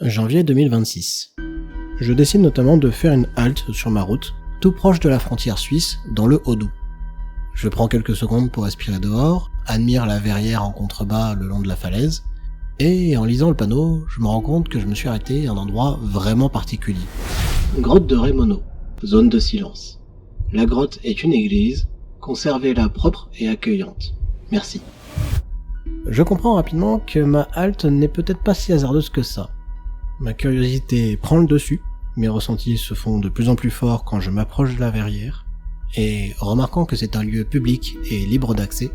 Janvier 2026. Je décide notamment de faire une halte sur ma route, tout proche de la frontière suisse, dans le Haut-Doubs. Je prends quelques secondes pour respirer dehors, admire la verrière en contrebas le long de la falaise, et en lisant le panneau, je me rends compte que je me suis arrêté à un endroit vraiment particulier. Grotte de Rémono, zone de silence. La grotte est une église, conservez-la propre et accueillante. Merci. Je comprends rapidement que ma halte n'est peut-être pas si hasardeuse que ça. Ma curiosité prend le dessus, mes ressentis se font de plus en plus forts quand je m'approche de la verrière, et remarquant que c'est un lieu public et libre d'accès,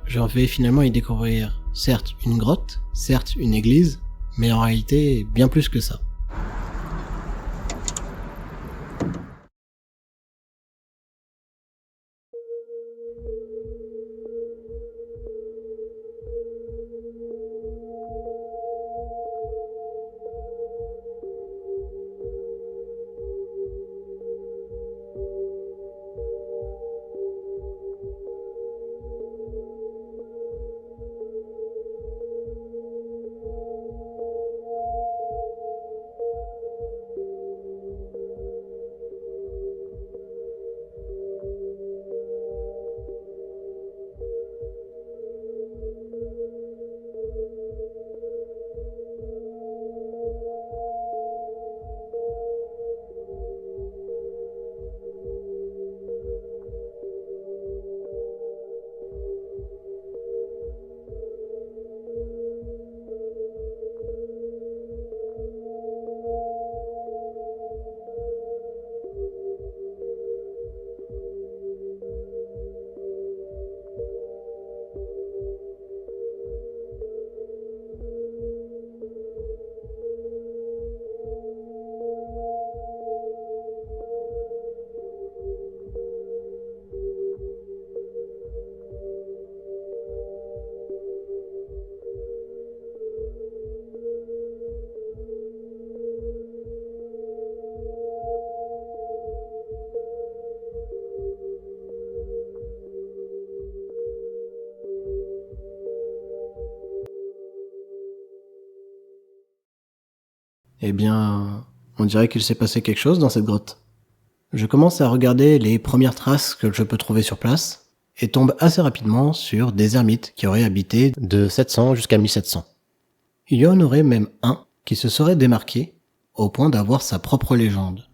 je vais finalement y découvrir certes une grotte, certes une église, mais en réalité bien plus que ça. Eh bien, on dirait qu'il s'est passé quelque chose dans cette grotte. Je commence à regarder les premières traces que je peux trouver sur place, et tombe assez rapidement sur des ermites qui auraient habité de 700 jusqu'à 1700. Il y en aurait même un qui se serait démarqué au point d'avoir sa propre légende.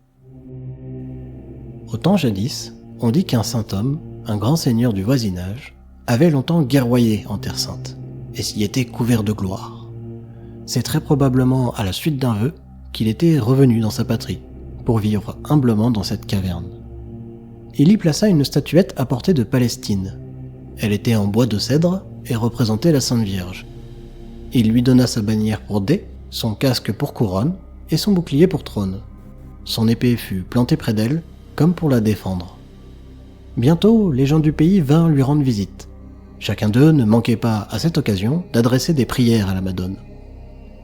Au temps jadis, on dit qu'un saint homme, un grand seigneur du voisinage, avait longtemps guerroyé en Terre Sainte, et s'y était couvert de gloire. C'est très probablement à la suite d'un vœu qu'il était revenu dans sa patrie, pour vivre humblement dans cette caverne. Il y plaça une statuette apportée de Palestine. Elle était en bois de cèdre et représentait la Sainte Vierge. Il lui donna sa bannière pour dais, son casque pour couronne et son bouclier pour trône. Son épée fut plantée près d'elle, comme pour la défendre. Bientôt, les gens du pays vinrent lui rendre visite. Chacun d'eux ne manquait pas, à cette occasion, d'adresser des prières à la Madone.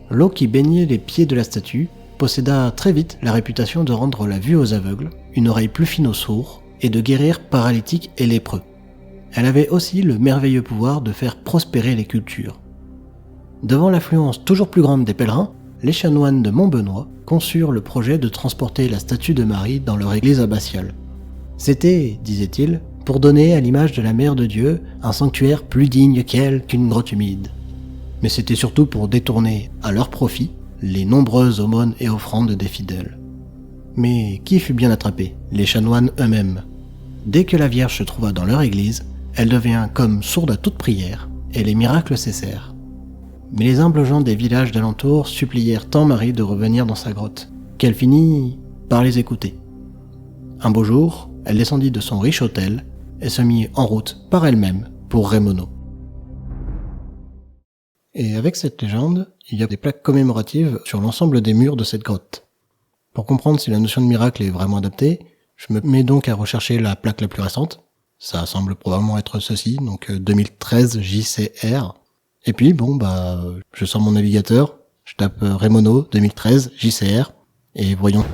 L'eau qui baignait les pieds de la statue posséda très vite la réputation de rendre la vue aux aveugles, une oreille plus fine aux sourds, et de guérir paralytiques et lépreux. Elle avait aussi le merveilleux pouvoir de faire prospérer les cultures. Devant l'affluence toujours plus grande des pèlerins, les chanoines de Montbenoît conçurent le projet de transporter la statue de Marie dans leur église abbatiale. C'était, disaient-ils, pour donner à l'image de la Mère de Dieu un sanctuaire plus digne qu'elle qu'une grotte humide. Mais c'était surtout pour détourner, à leur profit, les nombreuses aumônes et offrandes des fidèles. Mais qui fut bien attrapé? Les chanoines eux-mêmes. Dès que la Vierge se trouva dans leur église, elle devint comme sourde à toute prière, et les miracles cessèrent. Mais les humbles gens des villages d'alentour supplièrent tant Marie de revenir dans sa grotte, qu'elle finit par les écouter. Un beau jour, elle descendit de son riche hôtel, et se mit en route par elle-même pour Rémono. Et avec cette légende, il y a des plaques commémoratives sur l'ensemble des murs de cette grotte. Pour comprendre si la notion de miracle est vraiment adaptée, je me mets donc à rechercher la plaque la plus récente. Ça semble probablement être ceci, donc 2013 JCR. Et puis je sors mon navigateur, je tape Rémono 2013 JCR, et voyons.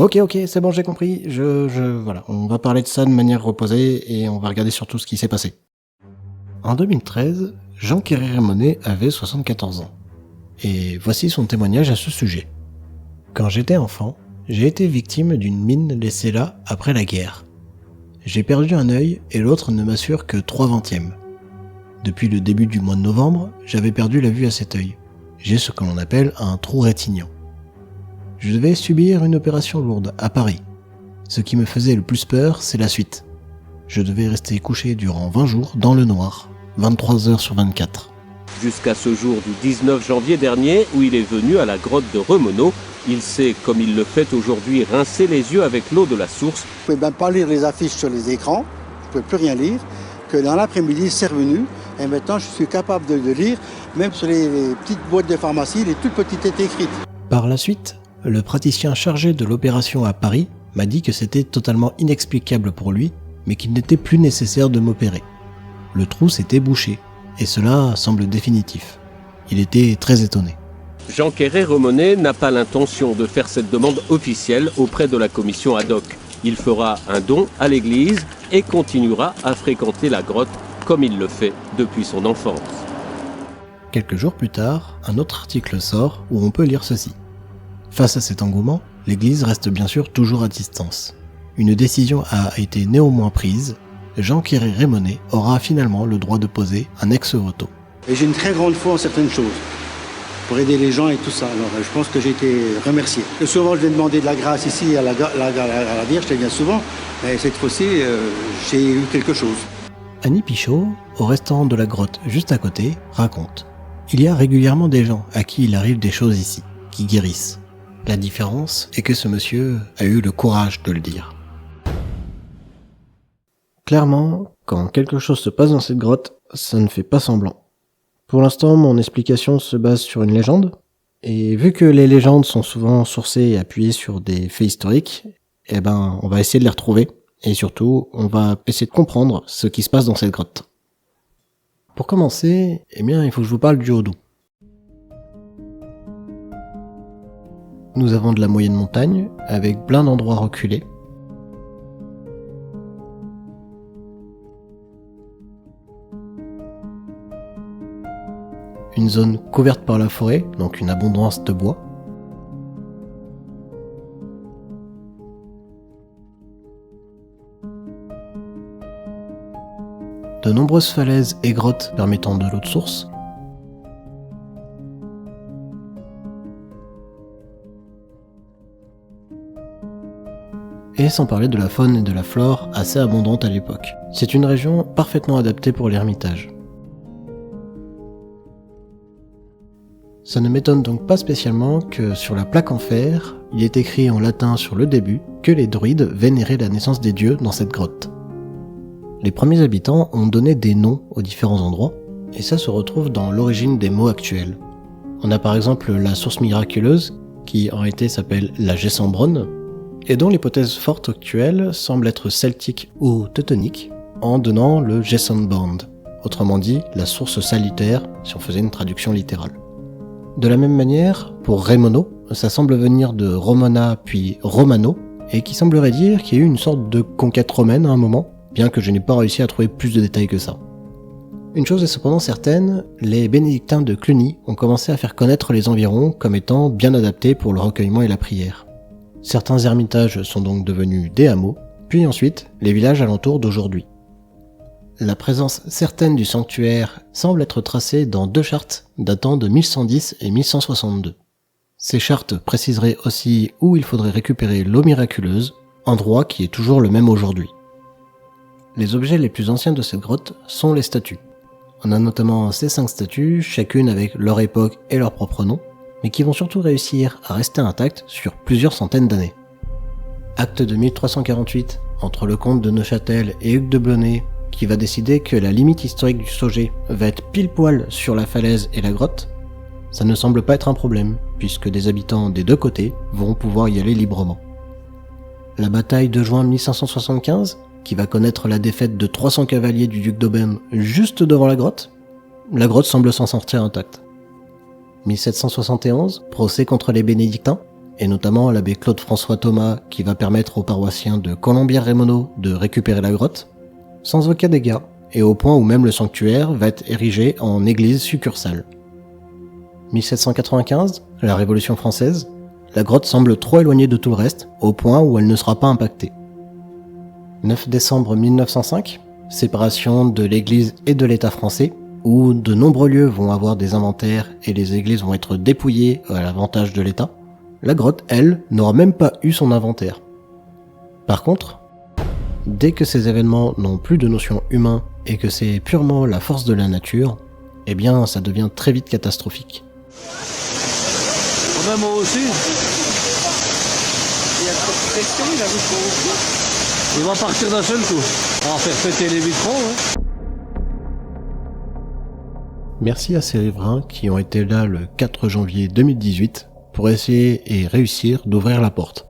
Ok, c'est bon, j'ai compris. Voilà, on va parler de ça de manière reposée et on va regarder surtout ce qui s'est passé. En 2013, Jean Quéré-Raimonet avait 74 ans. Et voici son témoignage à ce sujet. Quand j'étais enfant, j'ai été victime d'une mine laissée là après la guerre. J'ai perdu un œil et l'autre ne m'assure que 3/20. Depuis le début du mois de novembre, j'avais perdu la vue à cet œil. J'ai ce que l'on appelle un trou rétinien. Je devais subir une opération lourde à Paris. Ce qui me faisait le plus peur, c'est la suite. Je devais rester couché durant 20 jours dans le noir, 23 heures sur 24. Jusqu'à ce jour du 19 janvier dernier, où il est venu à la grotte de Remeneau, il sait, comme il le fait aujourd'hui, rincer les yeux avec l'eau de la source. Je ne pouvais même pas lire les affiches sur les écrans, je ne pouvais plus rien lire, que dans l'après-midi, c'est revenu, et maintenant je suis capable de lire, même sur les petites boîtes de pharmacie, les toutes petites étaient écrites. Par la suite, le praticien chargé de l'opération à Paris m'a dit que c'était totalement inexplicable pour lui, mais qu'il n'était plus nécessaire de m'opérer. Le trou s'était bouché, et cela semble définitif. Il était très étonné. Jean Quéré-Raimonet n'a pas l'intention de faire cette demande officielle auprès de la commission ad hoc. Il fera un don à l'église et continuera à fréquenter la grotte comme il le fait depuis son enfance. Quelques jours plus tard, un autre article sort où on peut lire ceci. Face à cet engouement, l'église reste bien sûr toujours à distance. Une décision a été néanmoins prise. Jean Quéré-Raimonet aura finalement le droit de poser un ex-voto. Et j'ai une très grande foi en certaines choses, pour aider les gens et tout ça. Alors je pense que j'ai été remercié. Et souvent je vais demander de la grâce ici à la Vierge, je viens souvent, mais cette fois-ci j'ai eu quelque chose. Annie Pichot, au restaurant de la grotte juste à côté, raconte. Il y a régulièrement des gens à qui il arrive des choses ici, qui guérissent. La différence est que ce monsieur a eu le courage de le dire. Clairement, quand quelque chose se passe dans cette grotte, ça ne fait pas semblant. Pour l'instant, mon explication se base sur une légende, et vu que les légendes sont souvent sourcées et appuyées sur des faits historiques, on va essayer de les retrouver, et surtout, on va essayer de comprendre ce qui se passe dans cette grotte. Pour commencer, il faut que je vous parle du Haut-Doubs. Nous avons de la moyenne montagne, avec plein d'endroits reculés. Une zone couverte par la forêt, donc une abondance de bois. De nombreuses falaises et grottes permettant de l'eau de source. Et sans parler de la faune et de la flore assez abondantes à l'époque. C'est une région parfaitement adaptée pour l'ermitage. Ça ne m'étonne donc pas spécialement que sur la plaque en fer, il est écrit en latin sur le début que les druides vénéraient la naissance des dieux dans cette grotte. Les premiers habitants ont donné des noms aux différents endroits, et ça se retrouve dans l'origine des mots actuels. On a par exemple la source miraculeuse, qui en réalité s'appelle la Gessembronne, et dont l'hypothèse forte actuelle semble être celtique ou teutonique, en donnant le Gessembond, autrement dit la source salutaire si on faisait une traduction littérale. De la même manière, pour Remono, ça semble venir de Romana puis Romano, et qui semblerait dire qu'il y a eu une sorte de conquête romaine à un moment, bien que je n'ai pas réussi à trouver plus de détails que ça. Une chose est cependant certaine, les bénédictins de Cluny ont commencé à faire connaître les environs comme étant bien adaptés pour le recueillement et la prière. Certains ermitages sont donc devenus des hameaux, puis ensuite les villages alentours d'aujourd'hui. La présence certaine du sanctuaire semble être tracée dans 2 chartes datant de 1110 et 1162. Ces chartes préciseraient aussi où il faudrait récupérer l'eau miraculeuse, endroit qui est toujours le même aujourd'hui. Les objets les plus anciens de cette grotte sont les statues. On a notamment ces 5 statues, chacune avec leur époque et leur propre nom, mais qui vont surtout réussir à rester intactes sur plusieurs centaines d'années. Acte de 1348, entre le comte de Neuchâtel et Hugues de Blonay, qui va décider que la limite historique du Sauget va être pile poil sur la falaise et la grotte, ça ne semble pas être un problème, puisque des habitants des 2 côtés vont pouvoir y aller librement. La bataille de juin 1575, qui va connaître la défaite de 300 cavaliers du duc d'Aubaine juste devant la grotte semble s'en sortir intacte. 1771, procès contre les bénédictins, et notamment l'abbé Claude-François Thomas qui va permettre aux paroissiens de Colombières-Rémoneau de récupérer la grotte, sans aucun dégât, et au point où même le sanctuaire va être érigé en église succursale. 1795, la Révolution française, la grotte semble trop éloignée de tout le reste, au point où elle ne sera pas impactée. 9 décembre 1905, séparation de l'église et de l'État français, où de nombreux lieux vont avoir des inventaires et les églises vont être dépouillées à l'avantage de l'État. La grotte, elle, n'aura même pas eu son inventaire. Par contre, dès que ces événements n'ont plus de notion humaine et que c'est purement la force de la nature, eh bien ça devient très vite catastrophique. Moi aussi. Il y a trop de pression, il arrive pas au. Il va partir d'un seul coup. On va faire péter les vitraux. Merci à ces riverains qui ont été là le 4 janvier 2018 pour essayer et réussir d'ouvrir la porte.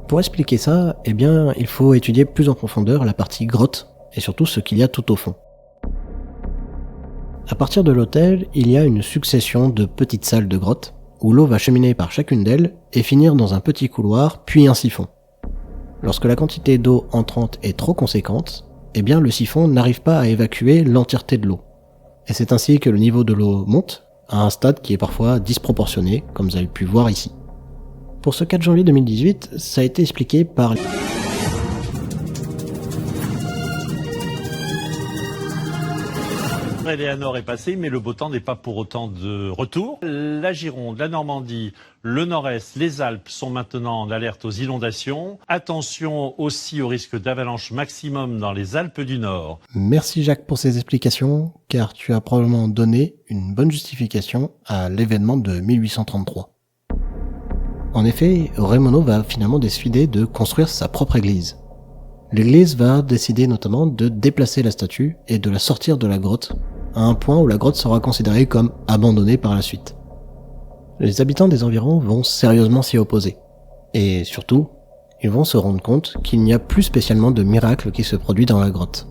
Pour expliquer ça, eh bien, il faut étudier plus en profondeur la partie grotte et surtout ce qu'il y a tout au fond. À partir de l'autel, il y a une succession de petites salles de grotte où l'eau va cheminer par chacune d'elles et finir dans un petit couloir puis un siphon. Lorsque la quantité d'eau entrante est trop conséquente, eh bien le siphon n'arrive pas à évacuer l'entièreté de l'eau. Et c'est ainsi que le niveau de l'eau monte à un stade qui est parfois disproportionné, comme vous avez pu voir ici. Pour ce 4 janvier 2018, ça a été expliqué par... Eleanor est passée, mais le beau temps n'est pas pour autant de retour. La Gironde, la Normandie, le Nord-Est, les Alpes sont maintenant en alerte aux inondations. Attention aussi au risque d'avalanche maximum dans les Alpes du Nord. Merci Jacques pour ces explications, car tu as probablement donné une bonne justification à l'événement de 1833. En effet, Rémoneau va finalement décider de construire sa propre église. L'église va décider notamment de déplacer la statue et de la sortir de la grotte, à un point où la grotte sera considérée comme abandonnée par la suite. Les habitants des environs vont sérieusement s'y opposer. Et surtout, ils vont se rendre compte qu'il n'y a plus spécialement de miracle qui se produit dans la grotte.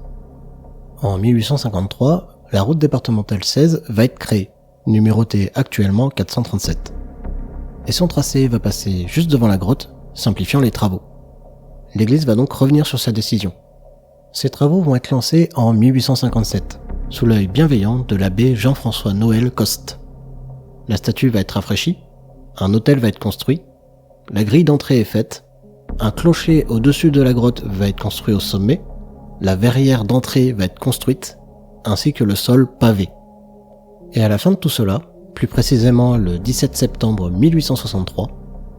En 1853, la route départementale 16 va être créée, numérotée actuellement 437. Et son tracé va passer juste devant la grotte, simplifiant les travaux. L'église va donc revenir sur sa décision. Ces travaux vont être lancés en 1857, sous l'œil bienveillant de l'abbé Jean-François Noël Coste. La statue va être rafraîchie, un autel va être construit, la grille d'entrée est faite, un clocher au-dessus de la grotte va être construit au sommet, la verrière d'entrée va être construite, ainsi que le sol pavé. Et à la fin de tout cela, plus précisément le 17 septembre 1863,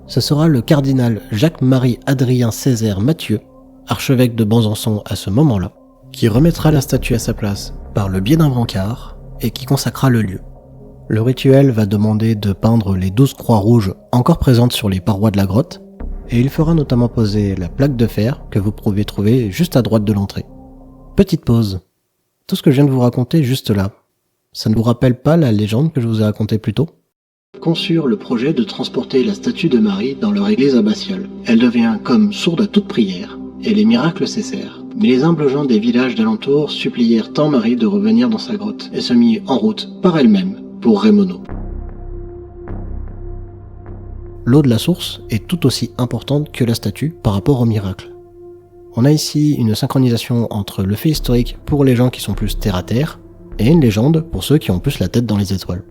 ce sera le cardinal Jacques-Marie Adrien Césaire Mathieu, archevêque de Besançon à ce moment-là, qui remettra la statue à sa place par le biais d'un brancard et qui consacrera le lieu. Le rituel va demander de peindre les 12 croix rouges encore présentes sur les parois de la grotte, et il fera notamment poser la plaque de fer que vous pouvez trouver juste à droite de l'entrée. Petite pause. Tout ce que je viens de vous raconter juste là, ça ne vous rappelle pas la légende que je vous ai racontée plus tôt ? Conçurent le projet de transporter la statue de Marie dans leur église abbatiale. Elle devient comme sourde à toute prière, et les miracles cessèrent. Mais les humbles gens des villages d'alentour supplièrent tant Marie de revenir dans sa grotte, et se mit en route par elle-même pour Rémoneau. L'eau de la source est tout aussi importante que la statue par rapport au miracle. On a ici une synchronisation entre le fait historique pour les gens qui sont plus terre à terre, et une légende pour ceux qui ont plus la tête dans les étoiles.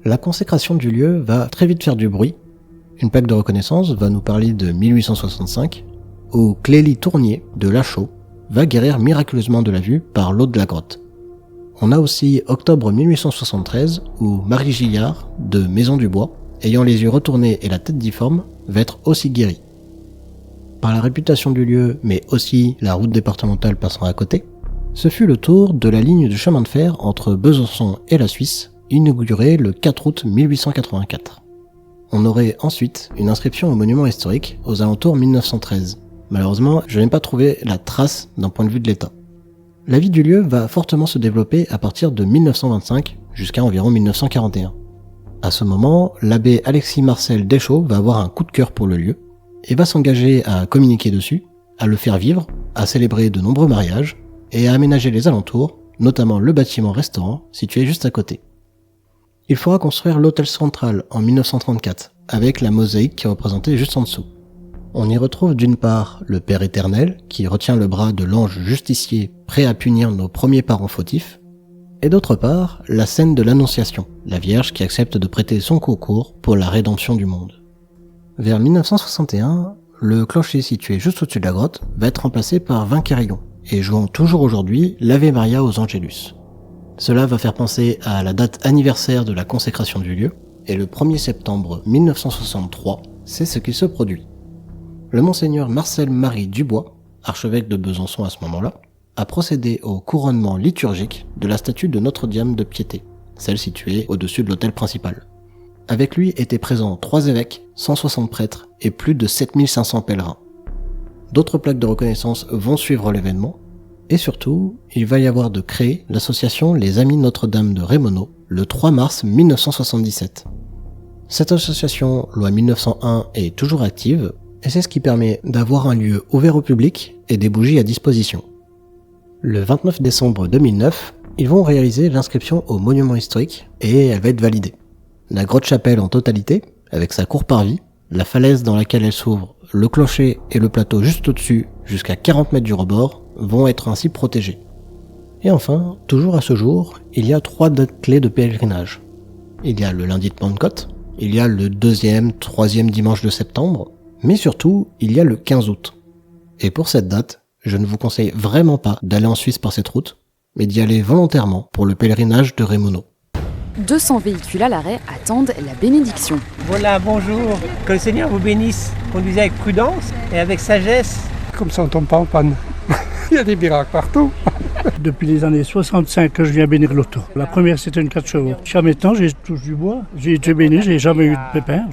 La consécration du lieu va très vite faire du bruit. Une plaque de reconnaissance va nous parler de 1865, où Clélie Tournier de Lachaud va guérir miraculeusement de la vue par l'eau de la grotte. On a aussi octobre 1873, où Marie Gillard de Maison du Bois, ayant les yeux retournés et la tête difforme, va être aussi guérie. Par la réputation du lieu, mais aussi la route départementale passant à côté, ce fut le tour de la ligne de chemin de fer entre Besançon et la Suisse, inaugurée le 4 août 1884. On aurait ensuite une inscription au monument historique aux alentours 1913. Malheureusement, je n'ai pas trouvé la trace d'un point de vue de l'État. La vie du lieu va fortement se développer à partir de 1925 jusqu'à environ 1941. À ce moment, l'abbé Alexis Marcel Deschaux va avoir un coup de cœur pour le lieu et va s'engager à communiquer dessus, à le faire vivre, à célébrer de nombreux mariages et à aménager les alentours, notamment le bâtiment restaurant situé juste à côté. Il faudra construire l'hôtel central en 1934, avec la mosaïque qui est représentée juste en dessous. On y retrouve d'une part le Père éternel, qui retient le bras de l'ange justicier prêt à punir nos premiers parents fautifs, et d'autre part la scène de l'Annonciation, la Vierge qui accepte de prêter son concours pour la rédemption du monde. Vers 1961, le clocher situé juste au-dessus de la grotte va être remplacé par 20 carillons, et jouant toujours aujourd'hui l'Ave Maria aux Angelus. Cela va faire penser à la date anniversaire de la consécration du lieu, et le 1er septembre 1963, c'est ce qui se produit. Le monseigneur Marcel-Marie Dubois, archevêque de Besançon à ce moment-là, a procédé au couronnement liturgique de la statue de Notre-Dame de Piété, celle située au-dessus de l'autel principal. Avec lui étaient présents 3 évêques, 160 prêtres et plus de 7500 pèlerins. D'autres plaques de reconnaissance vont suivre l'événement, et surtout, il va y avoir de créer l'association Les Amis Notre-Dame de Rémono le 3 mars 1977. Cette association, loi 1901, est toujours active, et c'est ce qui permet d'avoir un lieu ouvert au public et des bougies à disposition. Le 29 décembre 2009, ils vont réaliser l'inscription au monument historique, et elle va être validée. La grotte-chapelle en totalité, avec sa cour-parvis, la falaise dans laquelle elle s'ouvre, le clocher et le plateau juste au-dessus, jusqu'à 40 mètres du rebord, vont être ainsi protégés. Et enfin, toujours à ce jour, il y a 3 dates clés de pèlerinage. Il y a le lundi de Pentecôte, il y a le 2e, 3e dimanche de septembre, mais surtout, il y a le 15 août. Et pour cette date, je ne vous conseille vraiment pas d'aller en Suisse par cette route, mais d'y aller volontairement pour le pèlerinage de Rémono. 200 véhicules à l'arrêt attendent la bénédiction. Voilà, bonjour. Que le Seigneur vous bénisse. Conduisez avec prudence et avec sagesse. Comme ça on ne tombe pas en panne. Il y a des miracles partout. Depuis les années 65 que je viens bénir l'auto. La première c'était une 4 chevaux. Jusqu'à maintenant j'ai touché du bois. J'ai été béni, j'ai jamais eu de pépin.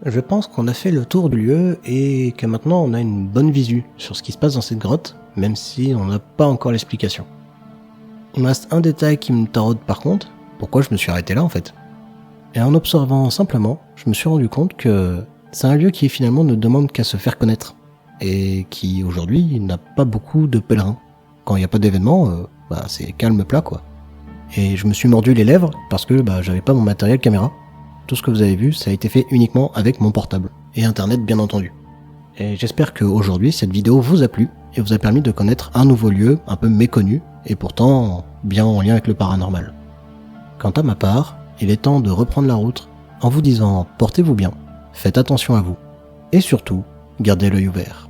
Je pense qu'on a fait le tour du lieu et que maintenant on a une bonne visu sur ce qui se passe dans cette grotte, même si on n'a pas encore l'explication. Il me reste un détail qui me taraude par contre, pourquoi je me suis arrêté là en fait. Et en observant simplement, je me suis rendu compte que c'est un lieu qui finalement ne demande qu'à se faire connaître, et qui aujourd'hui n'a pas beaucoup de pèlerins. Quand il n'y a pas d'événement, c'est calme plat quoi. Et je me suis mordu les lèvres parce que j'avais pas mon matériel caméra. Tout ce que vous avez vu, ça a été fait uniquement avec mon portable, et internet bien entendu. Et j'espère qu'aujourd'hui cette vidéo vous a plu, et vous a permis de connaître un nouveau lieu un peu méconnu, et pourtant bien en lien avec le paranormal. Quant à ma part, il est temps de reprendre la route en vous disant portez-vous bien, faites attention à vous, et surtout, gardez l'œil ouvert.